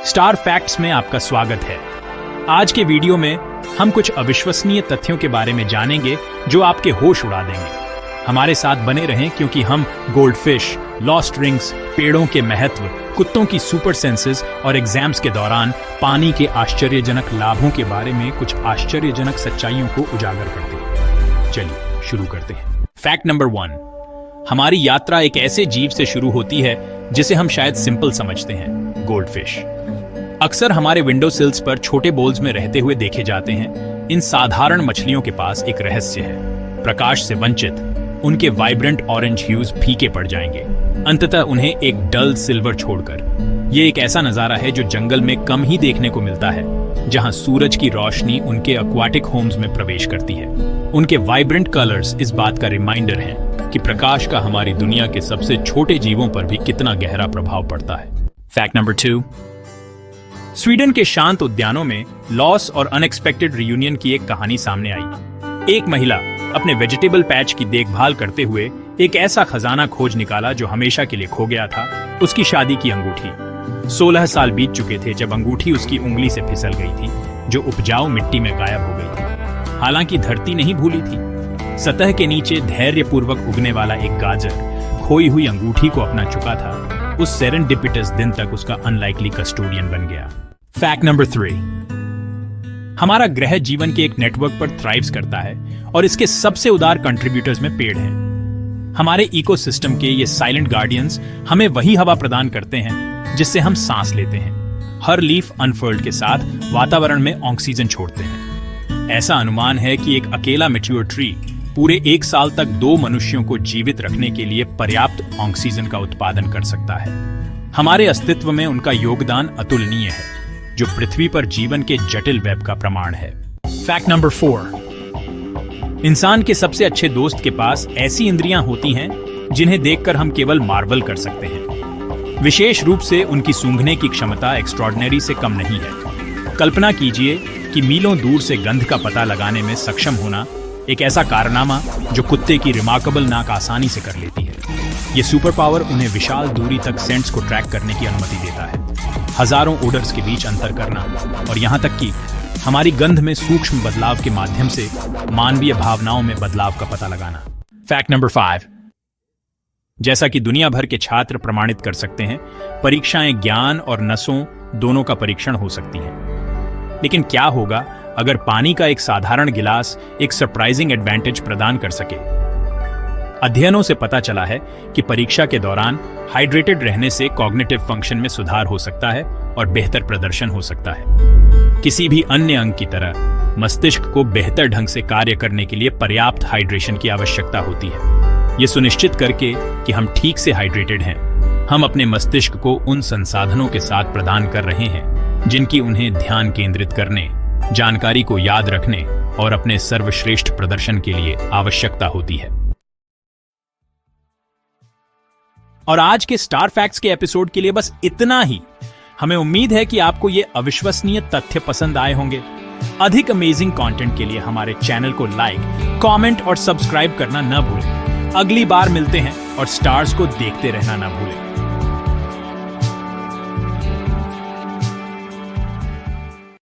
Star facts में आपका स्वागत है। आज के वीडियो में हम कुछ अविश्वसनीय तथ्यों के बारे में जानेंगे जो आपके होश उड़ा देंगे। हमारे साथ बने रहें क्योंकि हम गोल्डफिश, लॉस्ट रिंग्स, पेड़ों के महत्व, कुत्तों की सुपर सेंसेस और एग्जाम्स के दौरान पानी के आश्चर्यजनक लाभों के बारे में कुछ आश्चर्यजनक सच्चाइयों को उजागर करते हैं। चलिए शुरू करते हैं। फैक्ट नंबर 1, हमारी यात्रा एक ऐसे जीव से शुरू होती है जिसे हम शायद सिंपल समझते हैं, गोल्डफिश। अक्सर हमारे विंडो सिल्स पर छोटे बोल्स में रहते हुए देखे जाते हैं। इन साधारण मछलियों के पास एक रहस्य है। प्रकाश से वंचित उनके वाइब्रेंट ऑरेंज ह्यूज फीके पड़ जाएंगे, अंततः उन्हें एक डल सिल्वर छोड़कर। ये एक ऐसा नजारा है जो जंगल में कम ही देखने को मिलता है, जहां सूरज की रोशनी उनके एक्वाटिक होम्स में प्रवेश करती है। उनके वाइब्रेंट कलर्स इस बात का रिमाइंडर हैं कि प्रकाश का हमारी दुनिया के सबसे छोटे जीवों पर भी कितना गहरा प्रभाव पड़ता है। फैक्ट नंबर 2, स्वीडन के शांत उद्यानों में लॉस और अनएक्सपेक्टेड रियूनियन की एक कहानी सामने आई। एक महिला अपने वेजिटेबल पैच की देखभाल करते हुए एक ऐसा खजाना खोज निकाला जो हमेशा के लिए खो गया था, उसकी शादी की अंगूठी। 16 साल बीत चुके थे जब अंगूठी उसकी उंगली से फिसल गई थी, जो उपजाऊ मिट्टी में गायब हो गई थी। हालांकि धरती नहीं भूली थी। सतह के नीचे धैर्यपूर्वक उगने वाला एक गाजर खोई हुई अंगूठी को अपना चुका था। उस सेरेंडिपिटस दिन तक उसका अनलाइकली कस्टोडियन बन गया। फैक्ट नंबर 3, हमारा ग्रह जीवन के एक नेटवर्क पर थ्राइव्स करता है और इसके सबसे उदार कंट्रीब्यूटर्स में पेड़ हैं। हमारे इकोसिस्टम के ये साइलेंट गार्डियंस हमें वही हवा प्रदान करते हैं जिससे हम सांस लेते हैं। हर लीफ अनफर्ल्ड के साथ वातावरण में ऑक्सीजन छोड़ते हैं। ऐसा अनुमान है कि एक अकेला मैच्योर ट्री पूरे 1 साल तक 2 मनुष्यों को जीवित रखने के लिए पर्याप्त ऑक्सीजन का उत्पादन कर सकता है। हमारे अस्तित्व में उनका योगदान अतुलनीय है, जो पृथ्वी पर जीवन के जटिल वेब का प्रमाण है। फैक्ट नंबर 4, इंसान के सबसे अच्छे दोस्त के पास ऐसी इंद्रियां होती हैं जिन्हें देखकर हम केवल मार्वल कर सकते हैं। विशेष रूप से उनकी सूंघने की क्षमता एक्स्ट्रॉर्डिनरी से कम नहीं है। कल्पना कीजिए कि मीलों दूर से गंध का पता लगाने में सक्षम होना एक ऐसा कारनामा जो कुत्ते की रिमार्केबल नाक आसानी से कर लेती है। ये सुपर पावर उन्हें विशाल दूरी तक सेंट्स को ट्रैक करने की अनुमति देता है, हजारों ओडर्स के बीच अंतर करना और यहाँ तक कि हमारी गंध में सूक्ष्म बदलाव के माध्यम से मानवीय भावनाओं में बदलाव का पता लगाना। फैक्ट नंबर 5, जैसा कि दुनिया भर के छात्र प्रमाणित कर सकते हैं, परीक्षाएं ज्ञान और नसों दोनों का परीक्षण हो सकती हैं। लेकिन क्या होगा अगर पानी का एक साधारण गिलास एक सरप्राइजिंग एडवांटेज प्रदान कर सके? अध्ययनों से पता चला है कि परीक्षा के दौरान हाइड्रेटेड रहने से कॉग्निटिव फंक्शन में सुधार हो सकता है और बेहतर प्रदर्शन हो सकता है। किसी भी अन्य अंग की तरह मस्तिष्क को बेहतर ढंग से कार्य करने के लिए पर्याप्त हाइड्रेशन की आवश्यकता होती है। ये सुनिश्चित करके कि हम ठीक से हाइड्रेटेड हैं, हम अपने मस्तिष्क को उन संसाधनों के साथ प्रदान कर रहे हैं जिनकी उन्हें ध्यान केंद्रित करने, जानकारी को याद रखने और अपने सर्वश्रेष्ठ प्रदर्शन के लिए आवश्यकता होती है। और आज के स्टार फैक्ट्स के एपिसोड के लिए बस इतना ही। हमें उम्मीद है कि आपको ये अविश्वसनीय तथ्य पसंद आए होंगे। अधिक अमेजिंग कंटेंट के लिए हमारे चैनल को लाइक, कमेंट और सब्सक्राइब करना न भूलें। अगली बार मिलते हैं और स्टार्स को देखते रहना न भूलें।